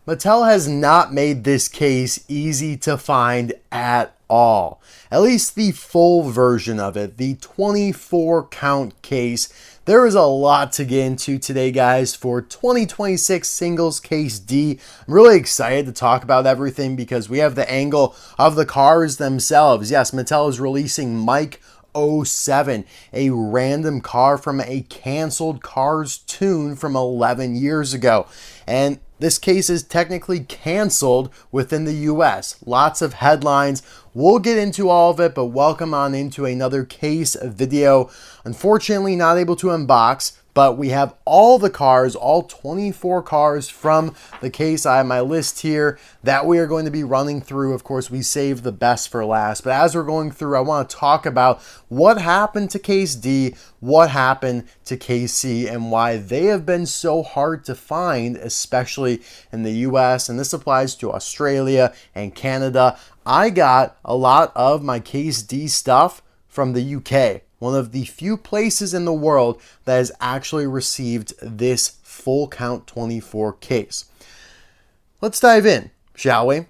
Mattel has not made this case easy to find at all. At least the full version of it, the 24 count case. There is a lot to get into today, guys, for 2026 Singles Case D. I'm really excited to talk about everything because we have the angle of the cars themselves. Yes, Mattel is releasing Mike 07, a random car from a canceled Cars tune from 11 years ago. And this case is technically canceled within the US. Lots of headlines. We'll get into all of it, but welcome on into another case video. Unfortunately, not able to unbox, but we have all the cars, all 24 cars from the case. I have my list here that we are going to be running through. Of course, we save the best for last. But as we're going through, I want to talk about what happened to Case D, what happened to Case C, and why they have been so hard to find, especially in the US. And this applies to Australia and Canada. I got a lot of my Case D stuff from the UK. One of the few places in the world that has actually received this full count 24 case. Let's dive in, shall we?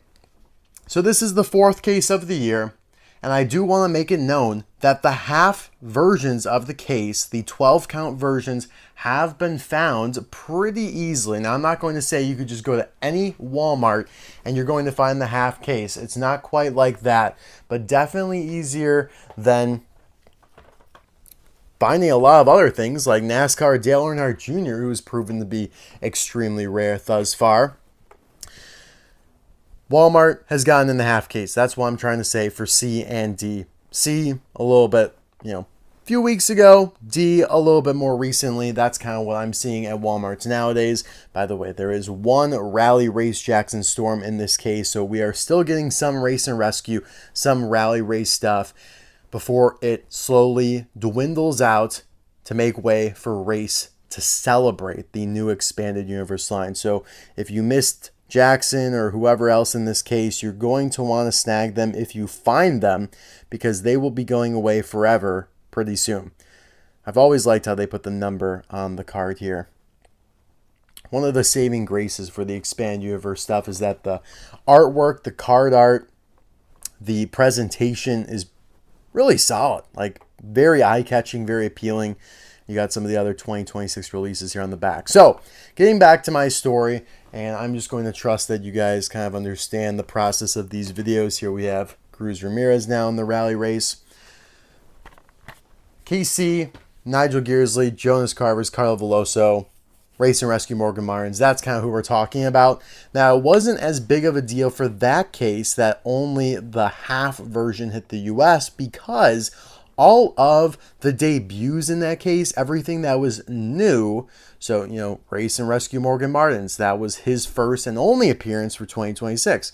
So this is the fourth case of the year, and I do want to make it known that the half versions of the case, the 12 count versions, have been found pretty easily. Now, I'm not going to say you could just go to any Walmart and you're going to find the half case. It's not quite like that, but definitely easier than finding a lot of other things like NASCAR Dale Earnhardt Jr., who has proven to be extremely rare thus far. Walmart has gotten in the half case. That's what I'm trying to say for C and D. C, a little bit, a few weeks ago. D, a little bit more recently. That's kind of what I'm seeing at Walmarts nowadays. By the way, there is one Rally Race Jackson Storm in this case, so we are still getting some race and rescue, some rally race stuff, before it slowly dwindles out to make way for Race to celebrate the new expanded universe line. So if you missed Jackson or whoever else in this case, you're going to want to snag them if you find them, because they will be going away forever pretty soon. I've always liked how they put the number on the card here. One of the saving graces for the expand universe stuff is that the artwork, the card art, the presentation is really solid, like very eye-catching, very appealing. You got some of the other 2026 releases here on the back. So, getting back to my story, and I'm just going to trust that you guys kind of understand the process of these videos. Here we have Cruz Ramirez now in the rally race. KC, Nigel Gearsley, Jonas Carvers, Carlo Veloso, Race and Rescue Morgan Martins. That's kind of who we're talking about. Now, it wasn't as big of a deal for that case that only the half version hit the US, because all of the debuts in that case, everything that was new, so, Race and Rescue Morgan Martins, that was his first and only appearance for 2026.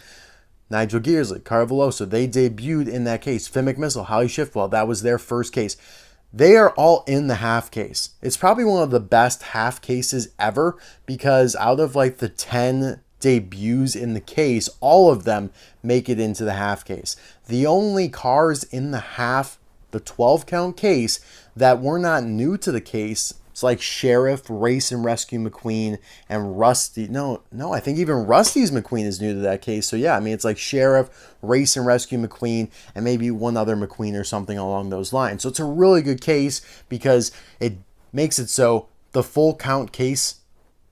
Nigel Gearsley, Carlo Veloso, they debuted in that case. Finn McMissile, Holly Shiftwell, that was their first case. They are all in the half case. It's probably one of the best half cases ever, because out of like the 10 debuts in the case, all of them make it into the half case. The only cars in the 12 count case that were not new to the case, it's like Sheriff, Race and Rescue McQueen, and Rusty. No, I think even Rusty's McQueen is new to that case. So yeah, it's like Sheriff, Race and Rescue McQueen, and maybe one other McQueen or something along those lines. So it's a really good case because it makes it so the full count case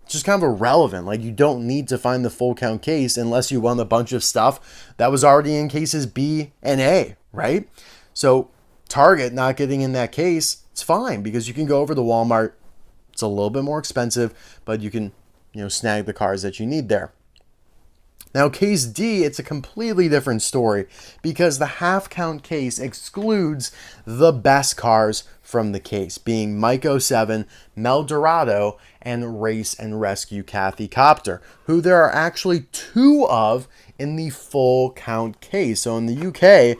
is just kind of irrelevant. Like, you don't need to find the full count case unless you want a bunch of stuff that was already in cases B and A, right? So Target not getting in that case, it's fine, because you can go over to Walmart. It's a little bit more expensive, but you can, snag the cars that you need there. Now, case D, it's a completely different story, because the half count case excludes the best cars from the case, being Mike 07, Mel Dorado, and Race and Rescue Kathy Copter, who there are actually two of in the full count case. So in the UK,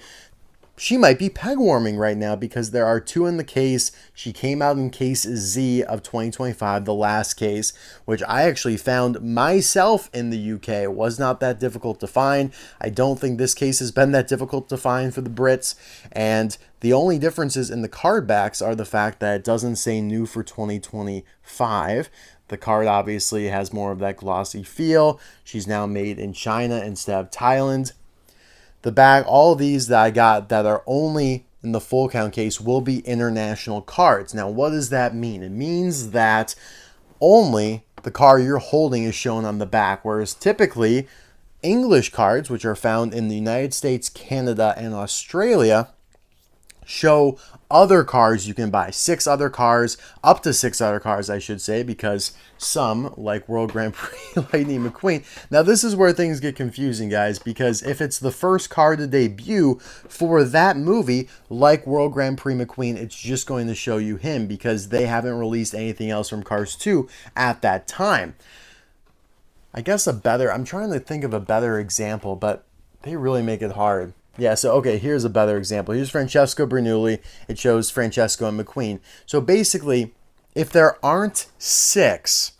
she might be peg warming right now, because there are two in the case. She came out in case Z of 2025, the last case, which I actually found myself in the UK. It was not that difficult to find. I don't think this case has been that difficult to find for the Brits. And the only differences in the card backs are the fact that it doesn't say new for 2025. The card obviously has more of that glossy feel. She's now made in China instead of Thailand. The back, all of these that I got that are only in the full count case will be international cards. Now, what does that mean? It means that only the card you're holding is shown on the back, whereas typically English cards, which are found in the United States, Canada, and Australia, show other cars you can buy. 6 other cars, up to 6 other cars, I should say, because some, like World Grand Prix Lightning McQueen. Now, this is where things get confusing, guys, because if it's the first car to debut for that movie, like World Grand Prix McQueen, it's just going to show you him because they haven't released anything else from Cars 2 at that time. I guess I'm trying to think of a better example, but they really make it hard. Yeah, so, okay, here's a better example. Here's Francesco Bernoulli. It shows Francesco and McQueen. So, basically, if there aren't 6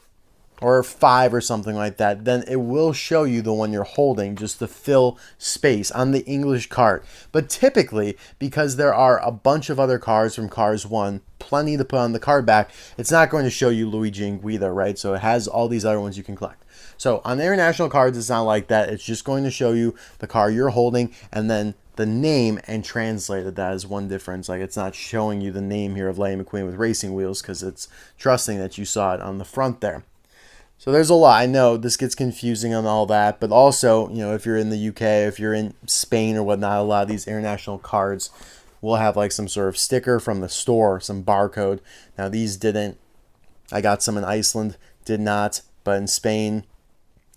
or 5 or something like that, then it will show you the one you're holding just to fill space on the English card. But typically, because there are a bunch of other cars from Cars 1, plenty to put on the card back, it's not going to show you Luigi and Guido, right? So, it has all these other ones you can collect. So on international cards, it's not like that. It's just going to show you the car you're holding and then the name and translated. That is one difference. Like, it's not showing you the name here of Lightning McQueen with racing wheels because it's trusting that you saw it on the front there. So there's a lot. I know this gets confusing on all that, but also, if you're in the UK, if you're in Spain or whatnot, a lot of these international cards will have like some sort of sticker from the store, some barcode. Now these didn't. I got some in Iceland, did not, but in Spain,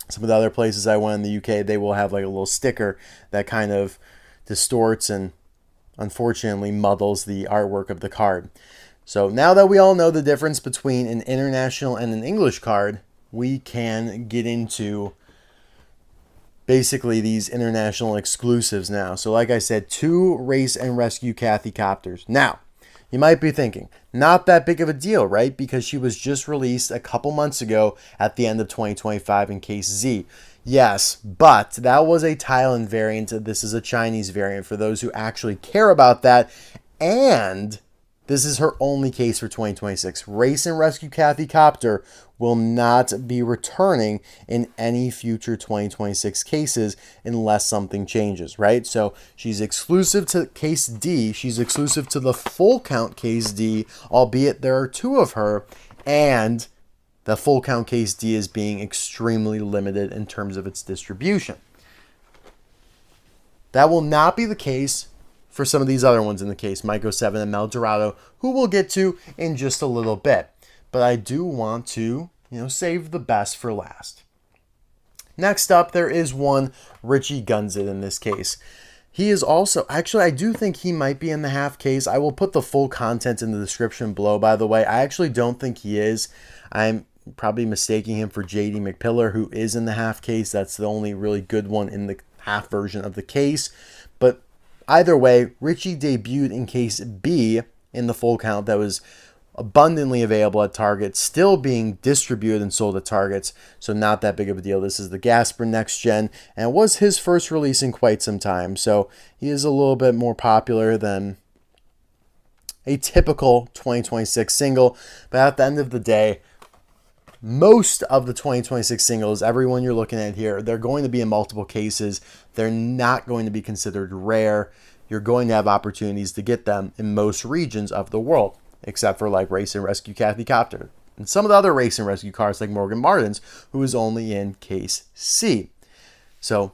some of the other places I went in the UK, they will have like a little sticker that kind of distorts and unfortunately muddles the artwork of the card. So now that we all know the difference between an international and an English card, we can get into basically these international exclusives now. So like I said, 2 Race and Rescue Kathy Copters. Now, you might be thinking, not that big of a deal, right? Because she was just released a couple months ago at the end of 2025 in Case Z. Yes, but that was a Thailand variant. This is a Chinese variant for those who actually care about that. And this is her only case for 2026. Race and Rescue Kathy Copter will not be returning in any future 2026 cases unless something changes, right? So she's exclusive to Case D. She's exclusive to the full count Case D, albeit there are 2 of her, and the full count Case D is being extremely limited in terms of its distribution. That will not be the case for some of these other ones in the case, Myco 7 and Mel Dorado, who we'll get to in just a little bit. But I do want to, save the best for last. Next up, there is one Richie Gunzit in this case. He is also, actually, I do think he might be in the half case. I will put the full content in the description below, by the way. I actually don't think he is. I'm probably mistaking him for JD McPillar, who is in the half case. That's the only really good one in the half version of the case. But either way, Richie debuted in Case B in the full count that was abundantly available at Target, still being distributed and sold at Targets, so not that big of a deal. This is the Gasper Next Gen, and it was his first release in quite some time, so he is a little bit more popular than a typical 2026 single, but at the end of the day, most of the 2026 singles, everyone you're looking at here, they're going to be in multiple cases. They're not going to be considered rare. You're going to have opportunities to get them in most regions of the world, except for like Race and Rescue Kathy Copter and some of the other Race and Rescue cars like Morgan Martin's, who is only in Case C. So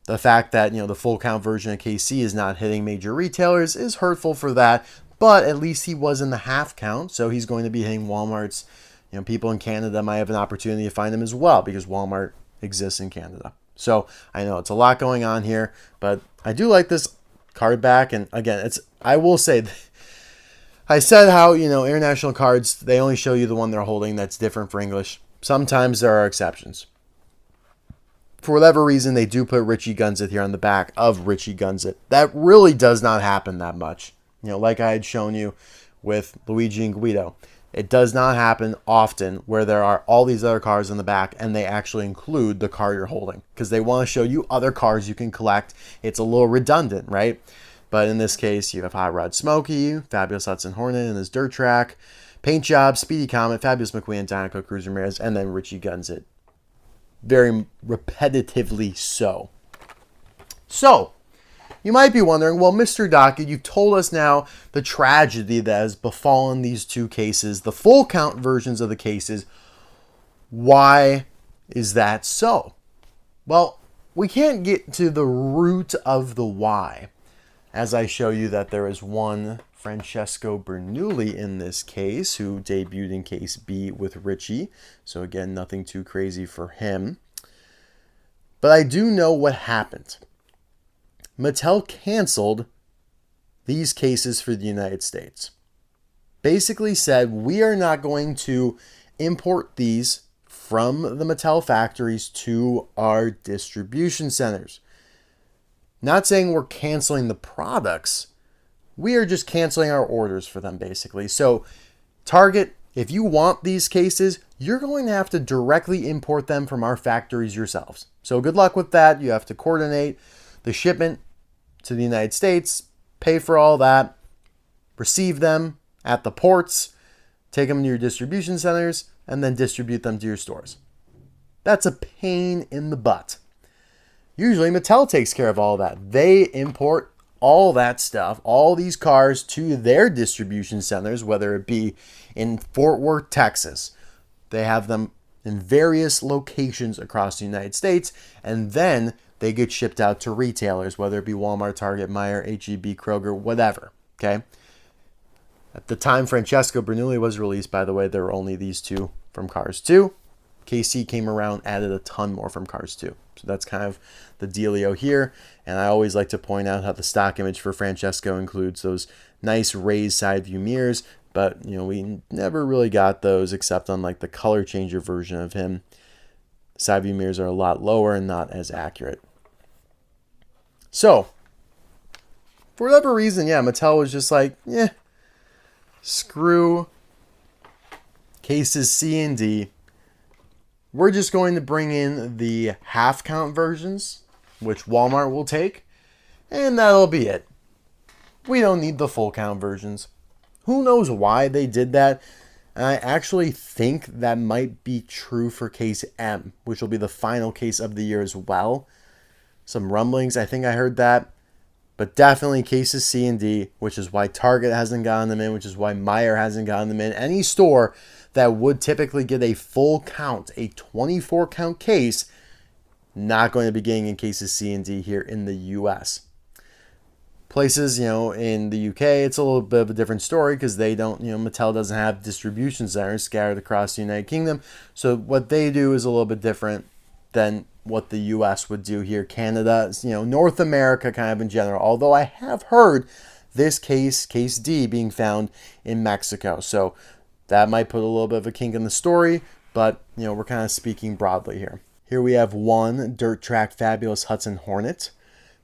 the fact that, the full count version of Case C is not hitting major retailers is hurtful for that, but at least he was in the half count, so he's going to be hitting Walmart's. People in Canada might have an opportunity to find him as well because Walmart exists in Canada. So I know it's a lot going on here, but I do like this card back. And again, I will say, I said how, international cards, they only show you the one they're holding that's different for English. Sometimes there are exceptions. For whatever reason, they do put Richie Gunzit here on the back of Richie Gunzit. That really does not happen that much. Like I had shown you with Luigi and Guido. It does not happen often where there are all these other cars in the back and they actually include the car you're holding because they want to show you other cars you can collect. It's a little redundant, right? But in this case, you have Hot Rod Smokey, Fabulous Hudson Hornet and his dirt track, Paint Job, Speedy Comet, Fabulous McQueen, Dinoco, Cruz, Ramirez, and then Richie guns it. Very repetitively so. So, you might be wondering, well, Mr. Dockett, you told us now the tragedy that has befallen these two cases, the full count versions of the cases. Why is that so? Well, we can't get to the root of the why, as I show you that there is one Francesco Bernoulli in this case, who debuted in case B with Richie. So again, nothing too crazy for him. But I do know what happened. Mattel canceled these cases for the United States. Basically said, we are not going to import these from the Mattel factories to our distribution centers. Not saying we're canceling the products. We are just canceling our orders for them, basically. So, Target, if you want these cases, you're going to have to directly import them from our factories yourselves. So, good luck with that. You have to coordinate the shipment to the United States, pay for all that, receive them at the ports, take them to your distribution centers, and then distribute them to your stores. That's a pain in the butt. Usually Mattel takes care of all that. They import all that stuff, all these cars to their distribution centers, whether it be in Fort Worth, Texas. They have them in various locations across the United States, and then they get shipped out to retailers, whether it be Walmart, Target, Meijer, H-E-B, Kroger, whatever. Okay. At the time Francesco Bernoulli was released, by the way, there were only these two from Cars 2. KC came around, added a ton more from Cars 2. So that's kind of the dealio here. And I always like to point out how the stock image for Francesco includes those nice raised side view mirrors. But, we never really got those except on like the color changer version of him. Side view mirrors are a lot lower and not as accurate. So, for whatever reason, Mattel was just like, screw cases C and D. We're just going to bring in the half count versions, which Walmart will take, and that'll be it. We don't need the full count versions. Who knows why they did that? And I actually think that might be true for case M, which will be the final case of the year as well. Some rumblings, I think I heard that. But definitely cases C and D, which is why Target hasn't gotten them in, which is why Meijer hasn't gotten them in. Any store that would typically get a full count, a 24 count case, not going to be getting in cases C and D here in the US. Places, in the UK, it's a little bit of a different story because they don't, Mattel doesn't have distribution centers scattered across the United Kingdom. So what they do is a little bit different than what the US would do here. Canada, North America kind of in general. Although I have heard this case D, being found in Mexico. So that might put a little bit of a kink in the story, but, we're kind of speaking broadly here. Here we have one Dirt Track Fabulous Hudson Hornet.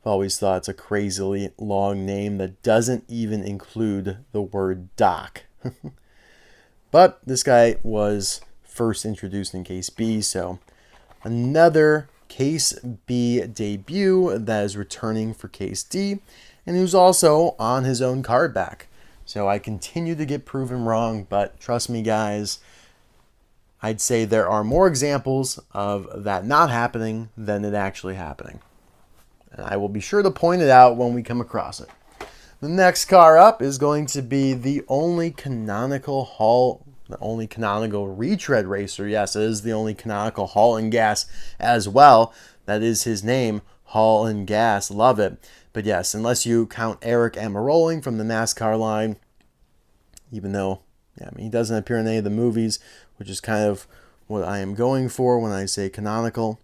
I've always thought it's a crazily long name that doesn't even include the word Doc. But this guy was first introduced in case B, so another case B debut that is returning for case D, and who's also on his own card back. So I continue to get proven wrong, but trust me, guys, I'd say there are more examples of that not happening than it actually happening. And I will be sure to point it out when we come across it. The next car up is going to be the only canonical retread racer. Yes, it is the only canonical Hall and Gas as well. That is his name, Hall and Gas. Love it. But yes, unless you count Eric Amaroling from the NASCAR line, even though he doesn't appear in any of the movies, which is kind of what I am going for when I say canonical.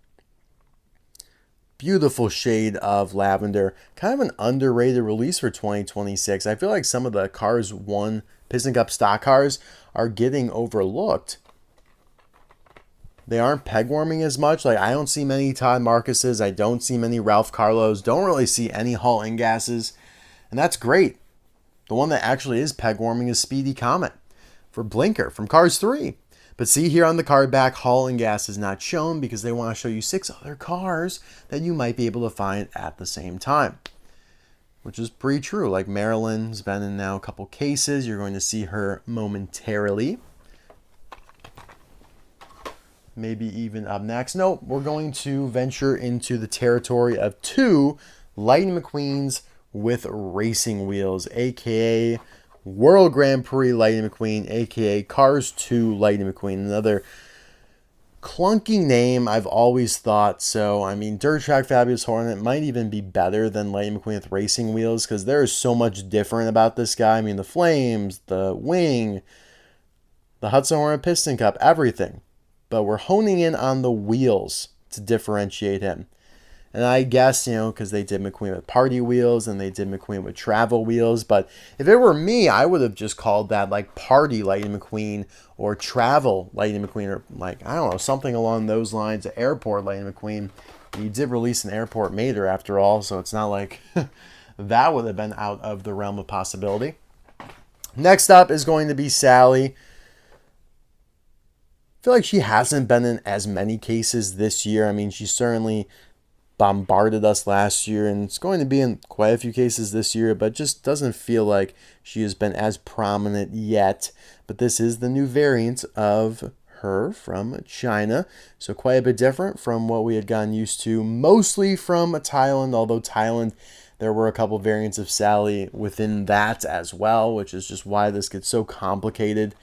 Beautiful shade of lavender. Kind of an underrated release for 2026. I feel like some of the Cars 1 Piston Cup stock cars are getting overlooked. They aren't peg warming as much. Like, I don't see many Todd Marcuses. I don't see many Ralph Carlos. Don't really see any Hall and Gases. And that's great. The one that actually is peg warming is Speedy Comet for Blinker from Cars 3. But see here on the card back, Hall and Gas is not shown because they want to show you 6 other cars that you might be able to find at the same time. which is pretty true. Like Marilyn's been in now a couple cases. You're going to see her momentarily. Maybe even up next. Nope, we're going to venture into the territory of 2 Lightning McQueens with racing wheels, aka World Grand Prix Lightning McQueen, aka Cars 2 Lightning McQueen. Another clunky name, I've always thought. So, I mean, Dirt Track Fabulous Hornet might even be better than Lightning McQueen with racing wheels, because there is so much different about this guy. I mean, the flames, the wing, the Hudson Hornet Piston Cup, everything. But we're honing in on the wheels to differentiate him. And I guess, because they did McQueen with party wheels and they did McQueen with travel wheels. But if it were me, I would have just called that like party Lightning McQueen or travel Lightning McQueen, or like, I don't know, something along those lines, airport Lightning McQueen. You did release an airport Mater after all, so it's not like that would have been out of the realm of possibility. Next up is going to be Sally. I feel like she hasn't been in as many cases this year. I mean, she certainly bombarded us last year, and it's going to be in quite a few cases this year, but just doesn't feel like she has been as prominent yet. But this is the new variant of her from China, so quite a bit different from what we had gotten used to, mostly from Thailand, although Thailand, there were a couple variants of Sally within that as well, which is just why this gets so complicated.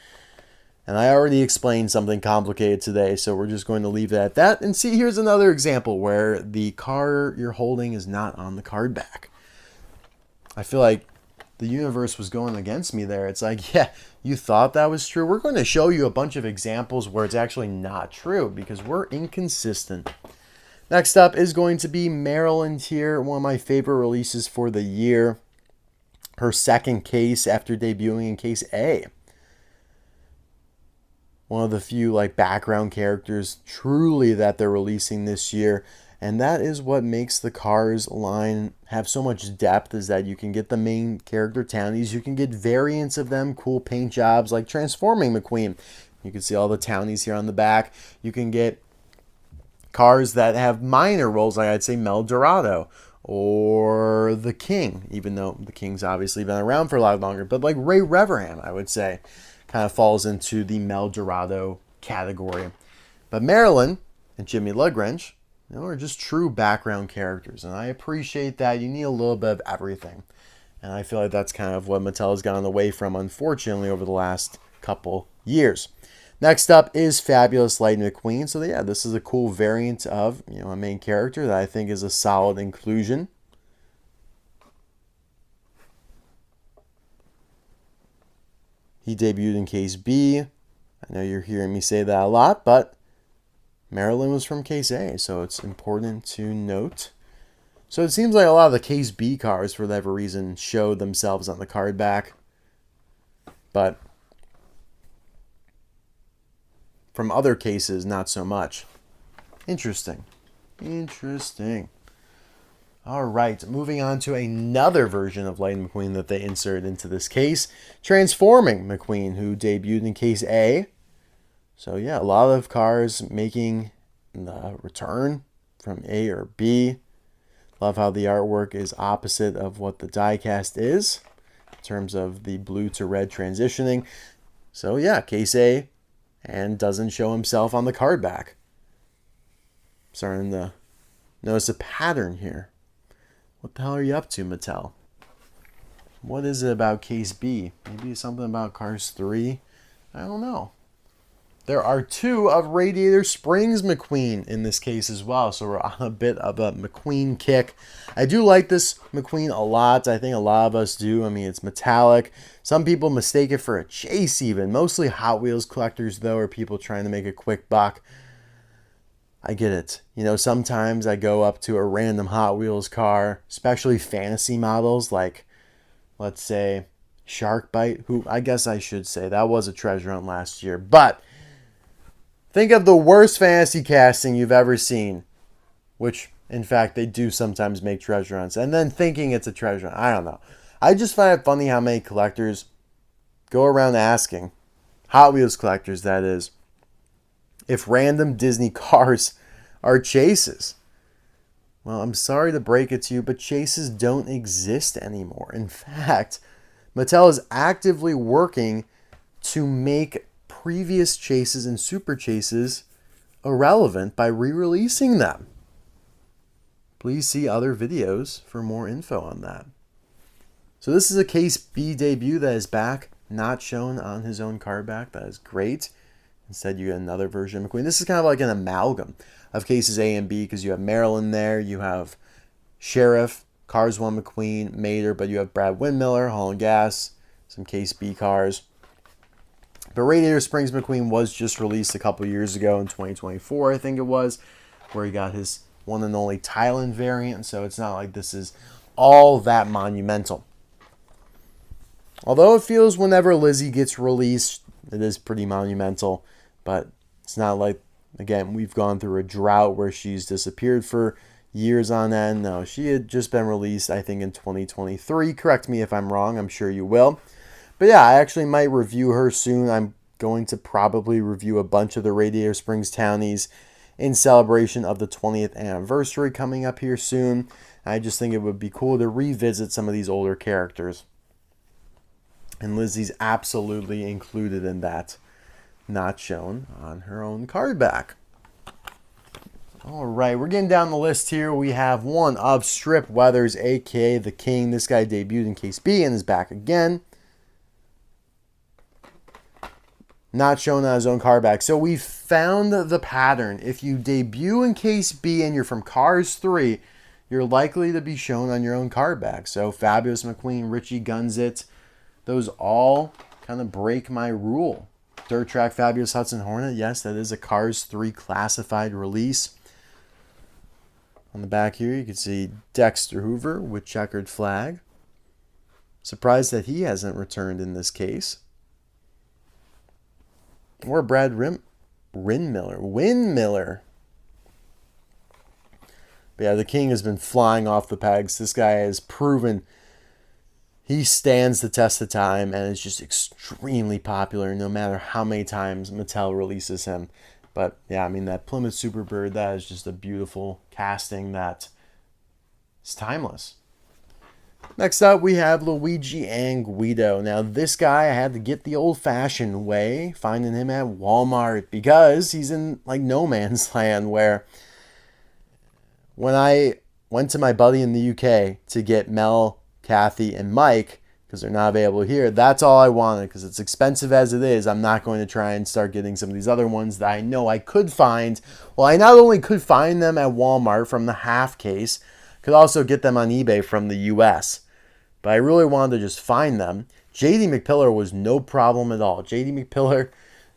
And I already explained something complicated today, so we're just going to leave it at that. And see, here's another example where the car you're holding is not on the card back. I feel like the universe was going against me there. It's like, yeah, you thought that was true. We're going to show you a bunch of examples where it's actually not true because we're inconsistent. Next up is going to be Maryland here, one of my favorite releases for the year. Her second case after debuting in Case A. One of the few like background characters truly that they're releasing this year. And that is what makes the Cars line have so much depth, is that you can get the main character townies, you can get variants of them, cool paint jobs like Transforming McQueen. You can see all the townies here on the back. You can get cars that have minor roles, like I'd say Mel Dorado or the King, even though the King's obviously been around for a lot longer, but like Ray Reverham, I would say, kind of falls into the Mel Dorado category. But Marilyn and Jimmy Lugrange, are just true background characters, and I appreciate that. You need a little bit of everything, and I feel like that's kind of what Mattel has gotten away from, unfortunately, over the last couple years. Next up is Fabulous Lightning McQueen. So yeah, this is a cool variant of a main character that I think is a solid inclusion. He debuted in Case B. I know you're hearing me say that a lot, but Maryland was from Case A, so it's important to note. So it seems like a lot of the Case B cars, for whatever reason, showed themselves on the card back. But from other cases, not so much. Interesting. All right, moving on to another version of Lightning McQueen that they inserted into this case, Transforming McQueen, who debuted in Case A. So yeah, a lot of cars making the return from A or B. Love how the artwork is opposite of what the diecast is in terms of the blue to red transitioning. So yeah, Case A, and doesn't show himself on the card back. Starting to notice a pattern here. What the hell are you up to, Mattel? What is it about Case B? Maybe something about Cars 3? I don't know. There are 2 of Radiator Springs McQueen in this case as well, so we're on a bit of a McQueen kick. I do like this McQueen a lot. I think a lot of us do. I mean, it's metallic. Some people mistake it for a chase even. Mostly Hot Wheels collectors, though, or people trying to make a quick buck. I get it. Sometimes I go up to a random Hot Wheels car, especially fantasy models like, let's say, Shark Bite, who I guess I should say that was a treasure hunt last year. But think of the worst fantasy casting you've ever seen, which, in fact, they do sometimes make treasure hunts, and then thinking it's a treasure hunt. I don't know. I just find it funny how many collectors go around asking, Hot Wheels collectors, that is, if random Disney cars are chases. Well, I'm sorry to break it to you, but chases don't exist anymore. In fact, Mattel is actively working to make previous chases and super chases irrelevant by re-releasing them. Please see other videos for more info on that. So this is a Case B debut that is back, not shown on his own card back. That is great. Instead, you get another version of McQueen. This is kind of like an amalgam of cases A and B because you have Maryland there, you have Sheriff, Cars 1 McQueen, Mater, but you have Brad Windmiller, Hall and Gas, some Case B cars. But Radiator Springs McQueen was just released a couple years ago in 2024, I think it was, where he got his one and only Thailand variant, so it's not like this is all that monumental. Although it feels whenever Lizzie gets released, it is pretty monumental, but it's not like, again, we've gone through a drought where she's disappeared for years on end. No, she had just been released, I think, in 2023. Correct me if I'm wrong. I'm sure you will. But yeah, I actually might review her soon. I'm going to probably review a bunch of the Radiator Springs Townies in celebration of the 20th anniversary coming up here soon. I just think it would be cool to revisit some of these older characters. And Lizzie's absolutely included in that, not shown on her own card back. All right, we're getting down the list here. We have one of Strip Weathers, a.k.a. The King. This guy debuted in Case B and is back again. Not shown on his own card back. So we found the pattern. If you debut in Case B and you're from Cars 3, you're likely to be shown on your own card back. So Fabulous McQueen, Richie Guns It, those all kind of break my rule. Dirt Track Fabulous Hudson Hornet, yes, that is a Cars 3 classified release. On the back here, you can see Dexter Hoover with checkered flag. Surprised that he hasn't returned in this case. Or Brad Windmiller. But yeah, the King has been flying off the pegs. This guy has proven he stands the test of time and is just extremely popular no matter how many times Mattel releases him. But yeah, I mean, that Plymouth Superbird, that is just a beautiful casting that is timeless. Next up, we have Luigi and Guido. Now, this guy, I had to get the old-fashioned way, finding him at Walmart, because he's in, like, no man's land, where when I went to my buddy in the UK to get Mel, Kathy, and Mike, because they're not available here, that's all I wanted, because it's expensive as it is. I'm not going to try and start getting some of these other ones that I know I could find. Well, I not only could find them at Walmart from the half case, could also get them on eBay from the US. But I really wanted to just find them. J.D. McPillar was no problem at all. J.D. McPillar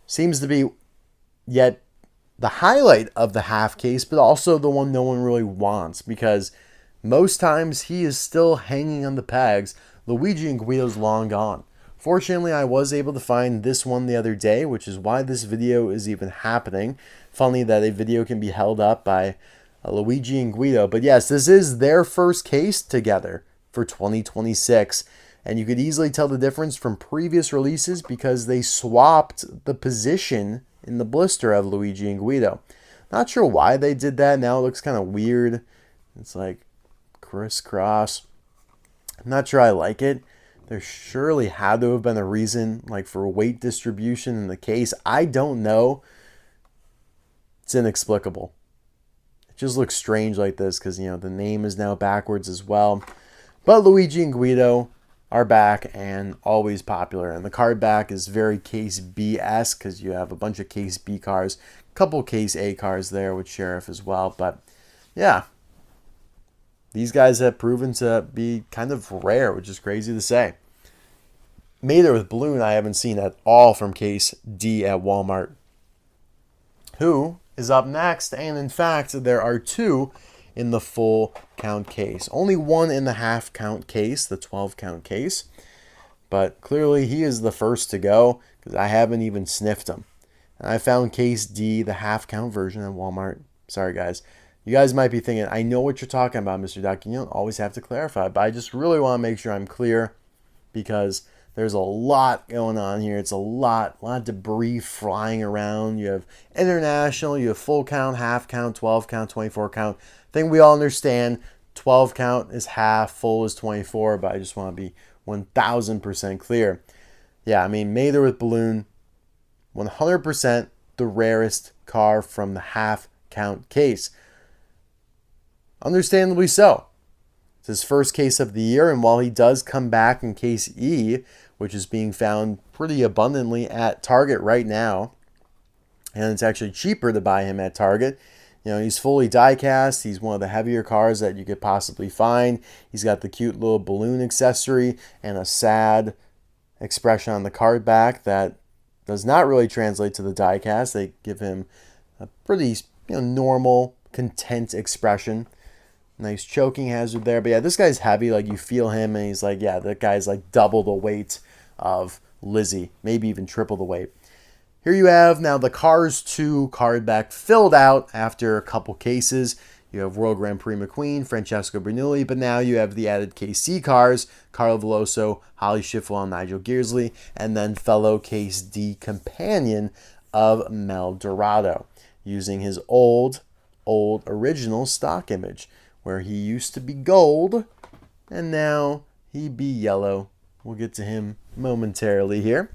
seems to be yet the highlight of the half case, but also the one no one really wants, because most times he is still hanging on the pegs. Luigi and Guido's long gone. Fortunately, I was able to find this one the other day, which is why this video is even happening. Funny that a video can be held up by Luigi and Guido. But yes, this is their first case together for 2026. And you could easily tell the difference from previous releases because they swapped the position in the blister of Luigi and Guido. Not sure why they did that. Now it looks kind of weird. It's like crisscross. I'm not sure I like it. There surely had to have been a reason, like for weight distribution in the case. I don't know. It's inexplicable. It just looks strange like this because, you know, the name is now backwards as well. But Luigi and Guido are back and always popular. And the card back is very Case B-esque because you have a bunch of Case B cars, a couple Case A cars there with Sheriff as well. But yeah, these guys have proven to be kind of rare, which is crazy to say. Mater with Balloon I haven't seen at all from Case D at Walmart. Who is up next? And in fact, there are two in the full count case. Only one in the half count case, the 12 count case. But clearly he is the first to go because I haven't even sniffed him. And I found Case D, the half count version at Walmart. Sorry guys. You guys might be thinking, I know what you're talking about, Mr. Duck. You don't always have to clarify, but I just really want to make sure I'm clear because There's a lot going on here. It's a lot of debris flying around. You have international, you have full count, half count, 12 count, 24 count. I think we all understand 12 count is half, full is 24, but I just want to be 1000% clear. Yeah, I mean, Mather with balloon, 100% the rarest car from the half count case. Understandably so. It's his first case of the year, and while he does come back in case E, which is being found pretty abundantly at Target right now, and it's actually cheaper to buy him at Target. You know, he's fully die-cast. He's one of the heavier cars that you could possibly find. He's got the cute little balloon accessory and a sad expression on the card back that does not really translate to the die-cast. They give him a pretty, normal, content expression. Nice choking hazard there. But yeah, this guy's heavy. Like, you feel him, and he's like, yeah, that guy's like double the weight of Lizzie, maybe even triple the weight. Here you have now the Cars 2 card back filled out after a couple cases. You have World Grand Prix McQueen, Francesco Bernoulli, but now you have the added KC cars, Carlo Veloso, Holly Schiffel, and Nigel Gearsley, and then fellow Case D companion of Mel Dorado, using his old original stock image, where he used to be gold, and now he be yellow. We'll get to him momentarily here.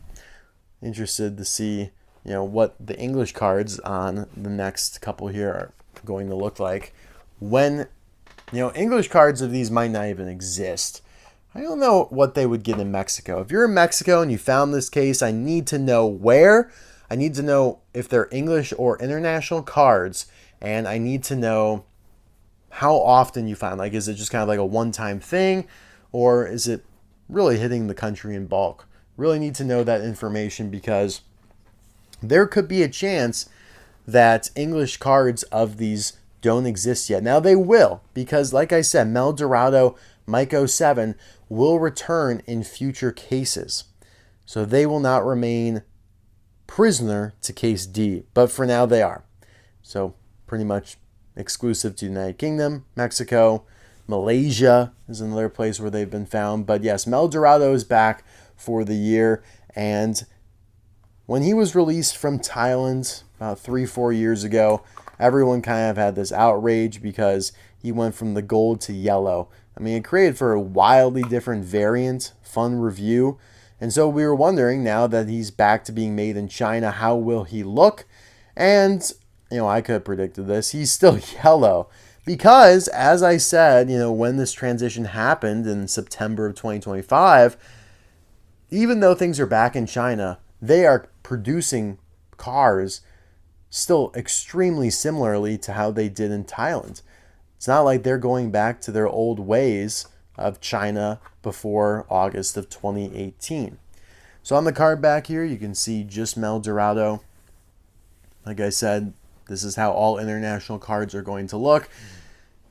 Interested to see, what the English cards on the next couple here are going to look like. When, English cards of these might not even exist. I don't know what they would get in Mexico. If you're in Mexico and you found this case, I need to know where. I need to know if they're English or international cards. And I need to know how often you find. Like, is it just kind of like a one-time thing? Or is it really hitting the country in bulk? Really need to know that information, because there could be a chance that English cards of these don't exist yet. Now they will, because like I said, Mel Dorado, Mike 07 will return in future cases. So they will not remain prisoner to case D, but for now they are. So pretty much exclusive to the United Kingdom, Mexico, Malaysia is another place where they've been found. But yes, Mel Dorado is back for the year, and when he was released from Thailand about 3-4 years ago, everyone kind of had this outrage because he went from the gold to yellow. I mean, it created for a wildly different variant, fun review. And so we were wondering, now that he's back to being made in China, how will he look? And, I could have predicted this. He's still yellow. Because, as I said, when this transition happened in September of 2025, even though things are back in China, they are producing cars still extremely similarly to how they did in Thailand. It's not like they're going back to their old ways of China before August of 2018. So on the card back here, you can see just Mel Dorado. Like I said, this is how all international cards are going to look.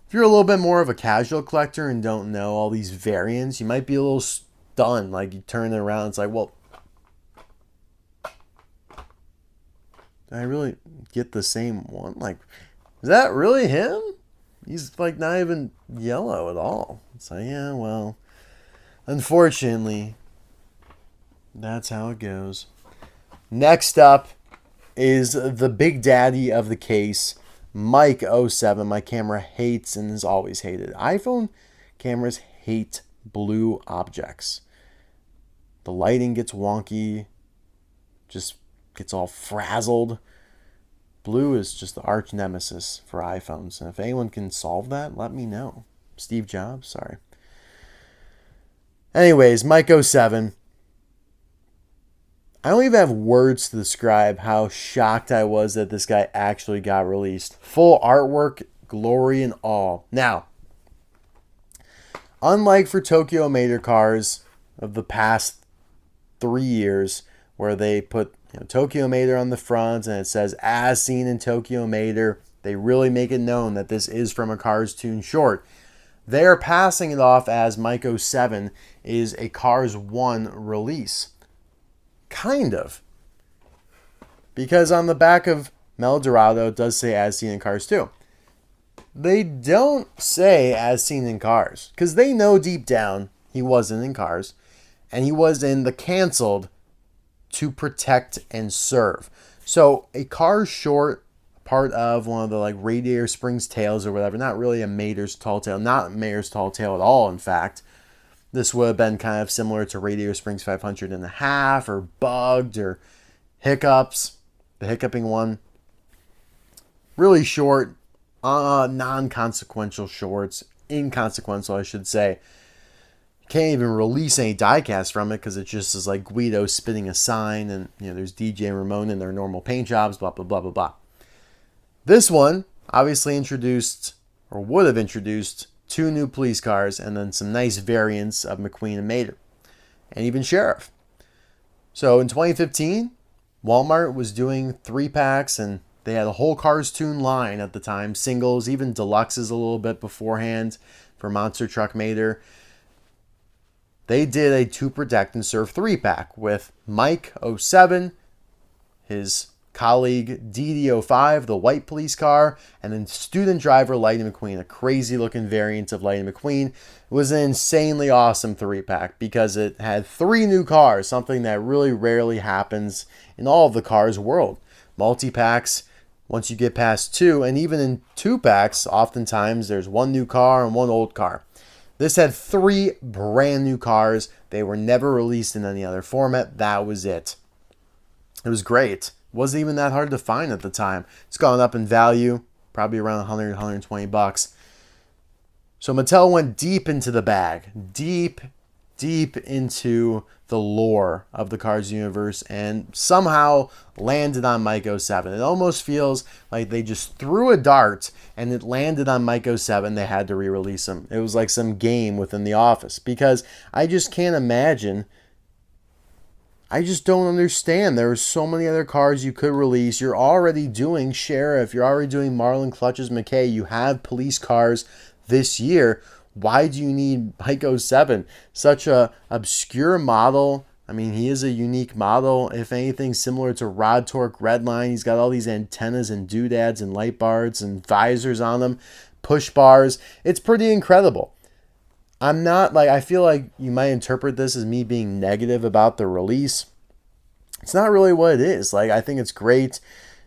If you're a little bit more of a casual collector and don't know all these variants, you might be a little stunned. Like, you turn it around, it's like, well, did I really get the same one? Like, is that really him? He's like not even yellow at all. It's like, yeah, well, unfortunately, that's how it goes. Next up is the big daddy of the case, Mike 07. My camera hates and has always hated. iPhone cameras hate blue objects. The lighting gets wonky, just gets all frazzled. Blue is just the arch nemesis for iPhones. And if anyone can solve that, let me know. Steve Jobs, sorry. Anyways, Mike 07. I don't even have words to describe how shocked I was that this guy actually got released. Full artwork, glory and all. Now, unlike for Tokyo Mater cars of the past 3 years, where they put Tokyo Mater on the front and it says as seen in Tokyo Mater, they really make it known that this is from a Cars Toon short. They are passing it off as Mike 07 is a Cars 1 release. Kind of. Because on the back of Mel Dorado, it does say as seen in Cars 2. They don't say as seen in Cars, because they know deep down he wasn't in Cars. and he was in the canceled To Protect and Serve. So a car short, part of one of the like radiator springs tails or whatever, not really a Mater's tall tail, not Mater's tall tail at all, in fact. This would have been kind of similar to Radiator Springs 500 and a half, or Bugged, or Hiccups, the hiccuping one. Really short, non-consequential shorts, inconsequential, I should say. Can't even release any diecast from it because it just is like Guido spinning a sign, and there's DJ and Ramon in their normal paint jobs, blah, blah, blah, blah, blah. This one obviously introduced, or would have introduced, 2 new police cars and then some nice variants of McQueen and Mater, and even Sheriff. So in 2015, Walmart was doing 3-packs, and they had a whole Cars Tune line at the time, singles, even deluxes a little bit beforehand for Monster Truck Mater. They did a To Protect and Serve 3-pack with Mike 07, his colleague DD05, the white police car, and then student driver Lightning McQueen, a crazy looking variant of Lightning McQueen. It was an insanely awesome 3-pack because it had 3 new cars, something that really rarely happens in all of the cars world. Multi-packs, once you get past 2, and even in 2-packs, oftentimes there's 1 new car and 1 old car. This had 3 brand new cars. They were never released in any other format. That was it. It was great. Wasn't even that hard to find at the time. It's gone up in value, probably around 100, 120 bucks. So Mattel went deep into the bag, deep into the lore of the Cars universe, and somehow landed on Mike 07. It almost feels like they just threw a dart and it landed on Mike 07. They had to re-release him. It was like some game within the office, because I just can't imagine. I just don't understand. There are so many other cars you could release. You're already doing Sheriff. You're already doing Marlin Clutches McKay. You have police cars this year. Why do you need Mike 07? Such a obscure model. I mean, he is a unique model. If anything, similar to Rod Torque Redline. He's got all these antennas and doodads and light bars and visors on them, push bars. It's pretty incredible. I'm not like, I feel like you might interpret this as me being negative about the release. It's not really what it is. Like, I think it's great.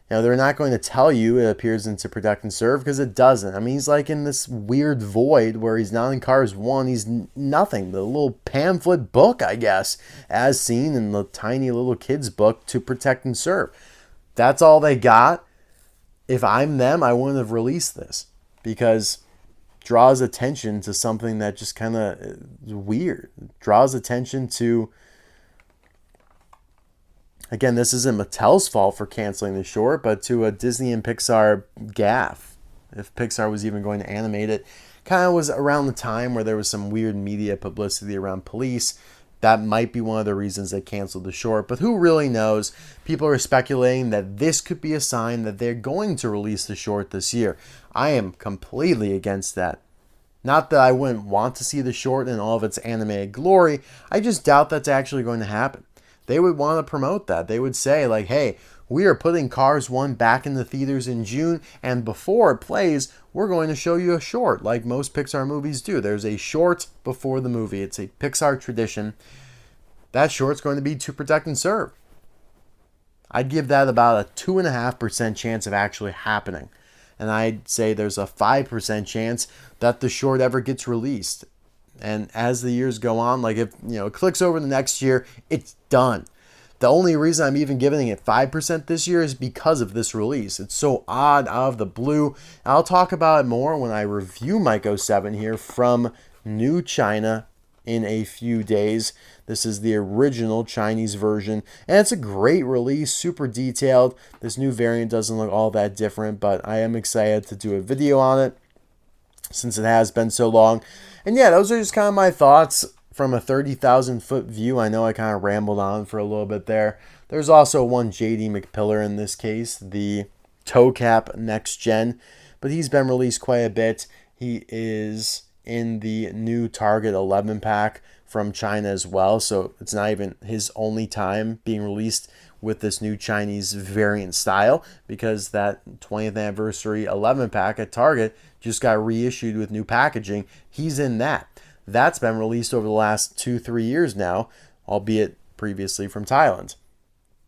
They're not going to tell you it appears in To Protect and Serve, because it doesn't. I mean, he's like in this weird void where he's not in Cars 1. He's nothing. The little pamphlet book, I guess, as seen in the tiny little kid's book, To Protect and Serve. That's all they got. If I'm them, I wouldn't have released this, because it draws attention to something that just kind of is weird. It draws attention to... Again, this isn't Mattel's fault for canceling the short, but to a Disney and Pixar gaffe. If Pixar was even going to animate it. Kind of was around the time where there was some weird media publicity around police. That might be one of the reasons they canceled the short, but who really knows? People are speculating that this could be a sign that they're going to release the short this year. I am completely against that. Not that I wouldn't want to see the short in all of its animated glory. I just doubt that's actually going to happen. They would want to promote that. They would say, like, hey, we are putting Cars 1 back in the theaters in June, and before it plays, we're going to show you a short, like most Pixar movies do. There's a short before the movie. It's a Pixar tradition. That short's going to be To Protect and Serve. I'd give that about a 2.5% chance of actually happening. And I'd say there's a 5% chance that the short ever gets released. And as the years go on, like if it clicks over the next year, it's done. The only reason I'm even giving it 5% this year is because of this release. It's so odd, out of the blue. I'll talk about it more when I review Mike 07 here from New China in a few days. This is the original Chinese version, and it's a great release, super detailed. This new variant doesn't look all that different, but I am excited to do a video on it since it has been so long. And yeah, those are just kind of my thoughts from a 30,000 foot view. I know I kind of rambled on for a little bit there. There's also one JD McPillar in this case, the toe cap next gen, but he's been released quite a bit. He is in the new Target 11 pack from China as well, so it's not even his only time being released with this new Chinese variant style, because that 20th anniversary 11 pack at Target just got reissued with new packaging. He's in that. That's been released over the last 2-3 years now albeit previously from Thailand.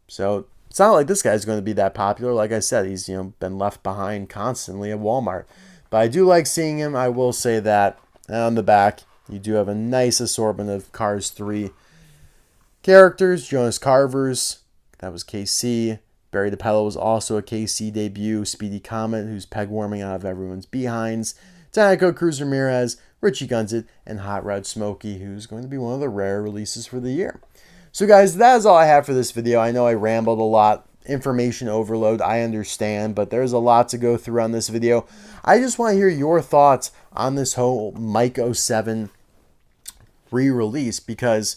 So it's not like this guy's going to be that popular. Like I said, he's been left behind constantly at Walmart. But I do like seeing him. I will say that. And on the back, you do have a nice assortment of Cars 3 characters. Jonas Carver's, that was KC. Barry DePello was also a KC debut. Speedy Comet, who's peg warming out of everyone's behinds. Tanaka, Cruz, Ramirez, Richie Gunzit, and Hot Rod Smokey, who's going to be one of the rare releases for the year. So guys, that is all I have for this video. I know I rambled a lot. Information overload, I understand, but there's a lot to go through on this video. I just want to hear your thoughts on this whole Mike 07 re-release because,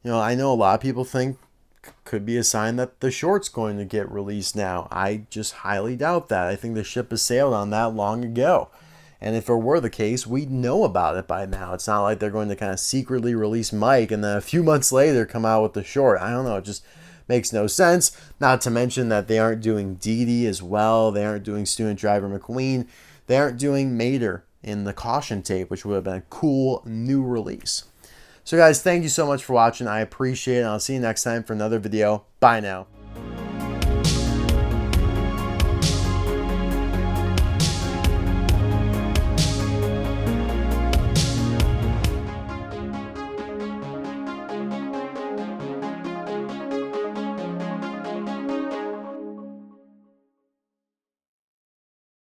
I know a lot of people think could be a sign that the short's going to get released now. I just highly doubt that. I think the ship has sailed on that long ago. And if it were the case, we'd know about it by now. It's not like they're going to kind of secretly release Mike and then a few months later come out with the short. I don't know. It just makes no sense. Not to mention that they aren't doing Dee Dee as well. They aren't doing student driver McQueen. They aren't doing Mater in the caution tape, which would have been a cool new release. So guys, thank you so much for watching. I appreciate it. I'll see you next time for another video. Bye now.